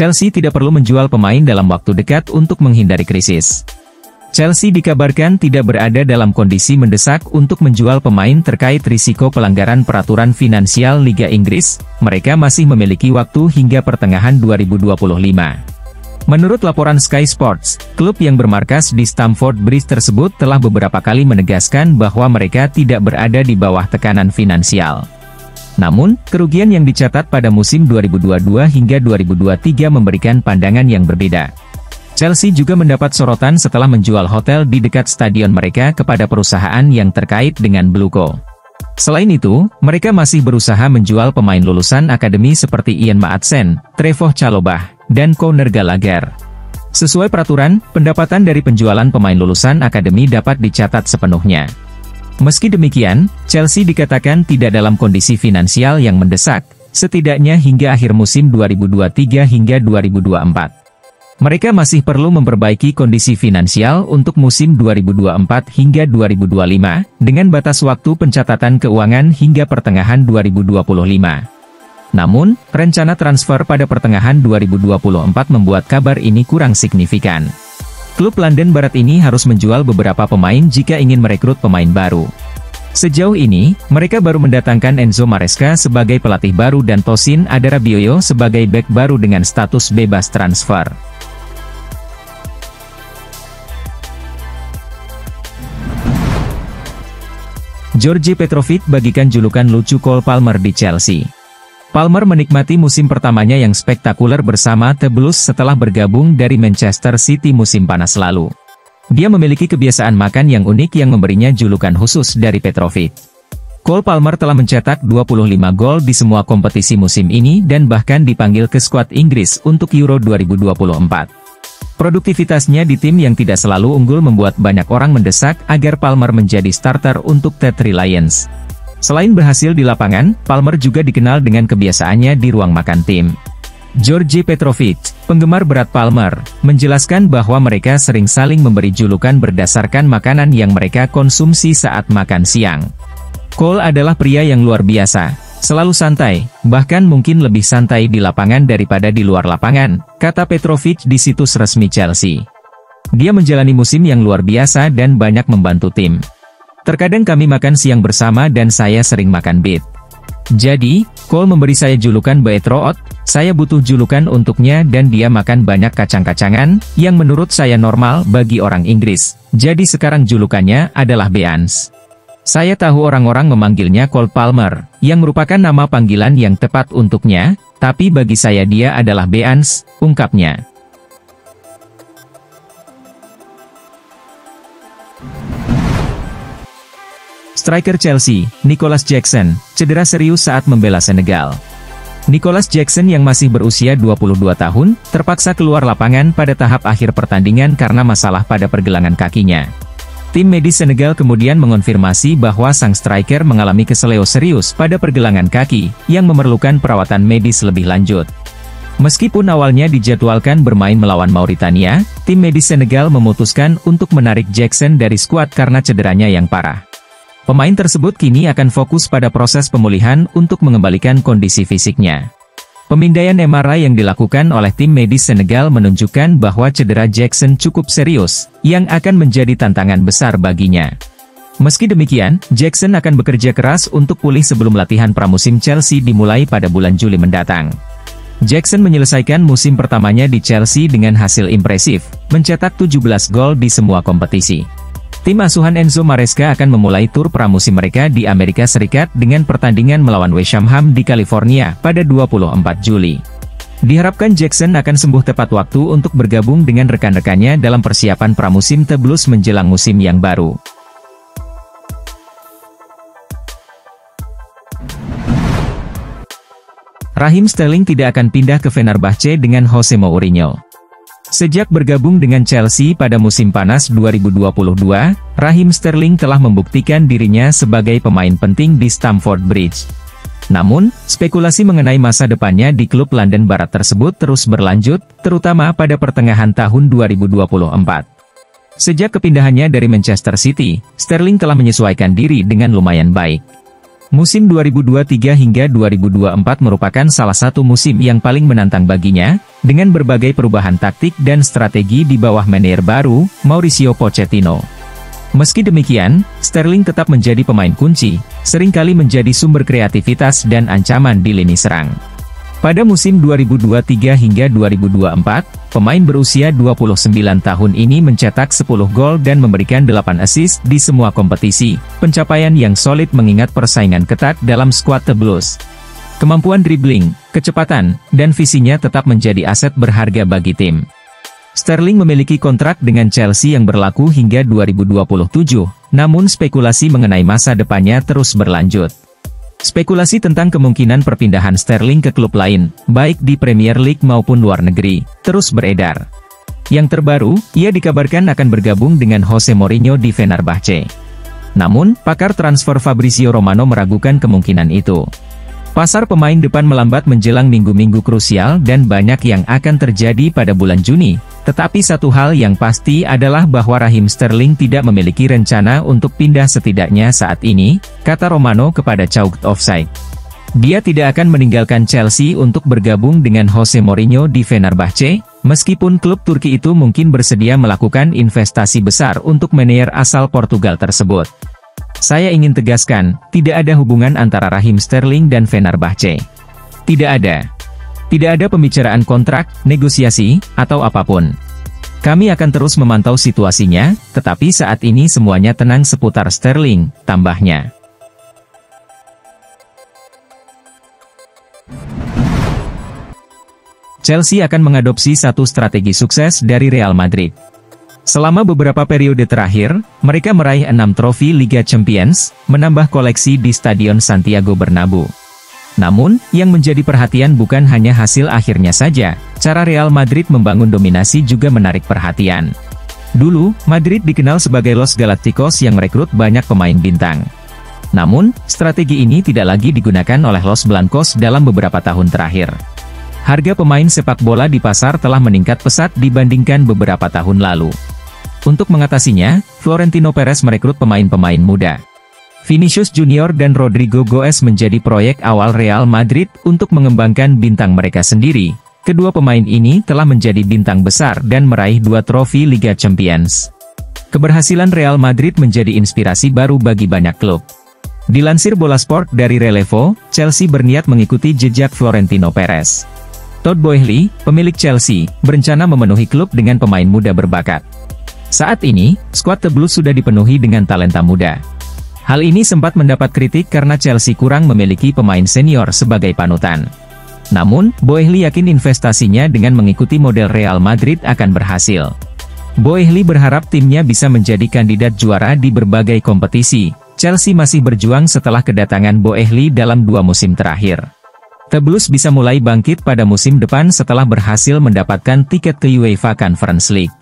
Chelsea tidak perlu menjual pemain dalam waktu dekat untuk menghindari krisis. Chelsea dikabarkan tidak berada dalam kondisi mendesak untuk menjual pemain terkait risiko pelanggaran peraturan finansial Liga Inggris. Mereka masih memiliki waktu hingga pertengahan 2025. Menurut laporan Sky Sports, klub yang bermarkas di Stamford Bridge tersebut telah beberapa kali menegaskan bahwa mereka tidak berada di bawah tekanan finansial. Namun, kerugian yang dicatat pada musim 2022 hingga 2023 memberikan pandangan yang berbeda. Chelsea juga mendapat sorotan setelah menjual hotel di dekat stadion mereka kepada perusahaan yang terkait dengan Bluco. Selain itu, mereka masih berusaha menjual pemain lulusan akademi seperti Ian Maatsen, Trevoh Chalobah, dan Conor Gallagher. Sesuai peraturan, pendapatan dari penjualan pemain lulusan akademi dapat dicatat sepenuhnya. Meski demikian, Chelsea dikatakan tidak dalam kondisi finansial yang mendesak, setidaknya hingga akhir musim 2023 hingga 2024. Mereka masih perlu memperbaiki kondisi finansial untuk musim 2024 hingga 2025, dengan batas waktu pencatatan keuangan hingga pertengahan 2025. Namun, rencana transfer pada pertengahan 2024 membuat kabar ini kurang signifikan. Klub London Barat ini harus menjual beberapa pemain jika ingin merekrut pemain baru. Sejauh ini, mereka baru mendatangkan Enzo Maresca sebagai pelatih baru dan Tosin Adarabioyo sebagai bek baru dengan status bebas transfer. Georgi Petrovic bagikan julukan lucu Cole Palmer di Chelsea. Palmer menikmati musim pertamanya yang spektakuler bersama The Blues setelah bergabung dari Manchester City musim panas lalu. Dia memiliki kebiasaan makan yang unik yang memberinya julukan khusus dari Petrovic. Cole Palmer telah mencetak 25 gol di semua kompetisi musim ini dan bahkan dipanggil ke skuad Inggris untuk Euro 2024. Produktivitasnya di tim yang tidak selalu unggul membuat banyak orang mendesak agar Palmer menjadi starter untuk The Three Lions. Selain berhasil di lapangan, Palmer juga dikenal dengan kebiasaannya di ruang makan tim. Georgi Petrovic, penggemar berat Palmer, menjelaskan bahwa mereka sering saling memberi julukan berdasarkan makanan yang mereka konsumsi saat makan siang. Cole adalah pria yang luar biasa, selalu santai, bahkan mungkin lebih santai di lapangan daripada di luar lapangan, kata Petrovic di situs resmi Chelsea. Dia menjalani musim yang luar biasa dan banyak membantu tim. Terkadang kami makan siang bersama dan saya sering makan beet. Jadi, Cole memberi saya julukan Beetroot, saya butuh julukan untuknya dan dia makan banyak kacang-kacangan, yang menurut saya normal bagi orang Inggris. Jadi sekarang julukannya adalah Beans. Saya tahu orang-orang memanggilnya Cole Palmer, yang merupakan nama panggilan yang tepat untuknya, tapi bagi saya dia adalah Beans, ungkapnya. Striker Chelsea, Nicolas Jackson, cedera serius saat membela Senegal. Nicolas Jackson yang masih berusia 22 tahun, terpaksa keluar lapangan pada tahap akhir pertandingan karena masalah pada pergelangan kakinya. Tim medis Senegal kemudian mengonfirmasi bahwa sang striker mengalami keseleo serius pada pergelangan kaki, yang memerlukan perawatan medis lebih lanjut. Meskipun awalnya dijadwalkan bermain melawan Mauritania, tim medis Senegal memutuskan untuk menarik Jackson dari skuad karena cederanya yang parah. Pemain tersebut kini akan fokus pada proses pemulihan untuk mengembalikan kondisi fisiknya. Pemindaian MRI yang dilakukan oleh tim medis Senegal menunjukkan bahwa cedera Jackson cukup serius, yang akan menjadi tantangan besar baginya. Meski demikian, Jackson akan bekerja keras untuk pulih sebelum latihan pramusim Chelsea dimulai pada bulan Juli mendatang. Jackson menyelesaikan musim pertamanya di Chelsea dengan hasil impresif, mencetak 17 gol di semua kompetisi. Tim asuhan Enzo Maresca akan memulai tur pramusim mereka di Amerika Serikat dengan pertandingan melawan West Ham di California pada 24 Juli. Diharapkan Jackson akan sembuh tepat waktu untuk bergabung dengan rekan-rekannya dalam persiapan pramusim The Blues menjelang musim yang baru. Raheem Sterling tidak akan pindah ke Fenerbahce dengan Jose Mourinho. Sejak bergabung dengan Chelsea pada musim panas 2022, Raheem Sterling telah membuktikan dirinya sebagai pemain penting di Stamford Bridge. Namun, spekulasi mengenai masa depannya di klub London Barat tersebut terus berlanjut, terutama pada pertengahan tahun 2024. Sejak kepindahannya dari Manchester City, Sterling telah menyesuaikan diri dengan lumayan baik. Musim 2023 hingga 2024 merupakan salah satu musim yang paling menantang baginya, dengan berbagai perubahan taktik dan strategi di bawah manajer baru, Mauricio Pochettino. Meski demikian, Sterling tetap menjadi pemain kunci, seringkali menjadi sumber kreativitas dan ancaman di lini serang. Pada musim 2023 hingga 2024, pemain berusia 29 tahun ini mencetak 10 gol dan memberikan 8 assist di semua kompetisi, pencapaian yang solid mengingat persaingan ketat dalam skuad The Blues. Kemampuan dribbling, kecepatan, dan visinya tetap menjadi aset berharga bagi tim. Sterling memiliki kontrak dengan Chelsea yang berlaku hingga 2027, namun spekulasi mengenai masa depannya terus berlanjut. Spekulasi tentang kemungkinan perpindahan Sterling ke klub lain, baik di Premier League maupun luar negeri, terus beredar. Yang terbaru, ia dikabarkan akan bergabung dengan Jose Mourinho di Fenerbahce. Namun, pakar transfer Fabrizio Romano meragukan kemungkinan itu. Pasar pemain depan melambat menjelang minggu-minggu krusial dan banyak yang akan terjadi pada bulan Juni. Tetapi satu hal yang pasti adalah bahwa Raheem Sterling tidak memiliki rencana untuk pindah setidaknya saat ini, kata Romano kepada Chalk Offside. Dia tidak akan meninggalkan Chelsea untuk bergabung dengan Jose Mourinho di Fenerbahce, meskipun klub Turki itu mungkin bersedia melakukan investasi besar untuk manajer asal Portugal tersebut. Saya ingin tegaskan, tidak ada hubungan antara Raheem Sterling dan Fenerbahce. Tidak ada. Tidak ada pembicaraan kontrak, negosiasi, atau apapun. Kami akan terus memantau situasinya, tetapi saat ini semuanya tenang seputar Sterling, tambahnya. Chelsea akan mengadopsi satu strategi sukses dari Real Madrid. Selama beberapa periode terakhir, mereka meraih 6 trofi Liga Champions, menambah koleksi di Stadion Santiago Bernabeu. Namun, yang menjadi perhatian bukan hanya hasil akhirnya saja, cara Real Madrid membangun dominasi juga menarik perhatian. Dulu, Madrid dikenal sebagai Los Galacticos yang merekrut banyak pemain bintang. Namun, strategi ini tidak lagi digunakan oleh Los Blancos dalam beberapa tahun terakhir. Harga pemain sepak bola di pasar telah meningkat pesat dibandingkan beberapa tahun lalu. Untuk mengatasinya, Florentino Perez merekrut pemain-pemain muda. Vinicius Junior dan Rodrigo Goes menjadi proyek awal Real Madrid untuk mengembangkan bintang mereka sendiri. Kedua pemain ini telah menjadi bintang besar dan meraih 2 trofi Liga Champions. Keberhasilan Real Madrid menjadi inspirasi baru bagi banyak klub. Dilansir Bola Sport dari Relevo, Chelsea berniat mengikuti jejak Florentino Perez. Todd Boehly, pemilik Chelsea, berencana memenuhi klub dengan pemain muda berbakat. Saat ini, skuad The Blues sudah dipenuhi dengan talenta muda. Hal ini sempat mendapat kritik karena Chelsea kurang memiliki pemain senior sebagai panutan. Namun, Boehly yakin investasinya dengan mengikuti model Real Madrid akan berhasil. Boehly berharap timnya bisa menjadi kandidat juara di berbagai kompetisi. Chelsea masih berjuang setelah kedatangan Boehly dalam 2 musim terakhir. The Blues bisa mulai bangkit pada musim depan setelah berhasil mendapatkan tiket ke UEFA Conference League.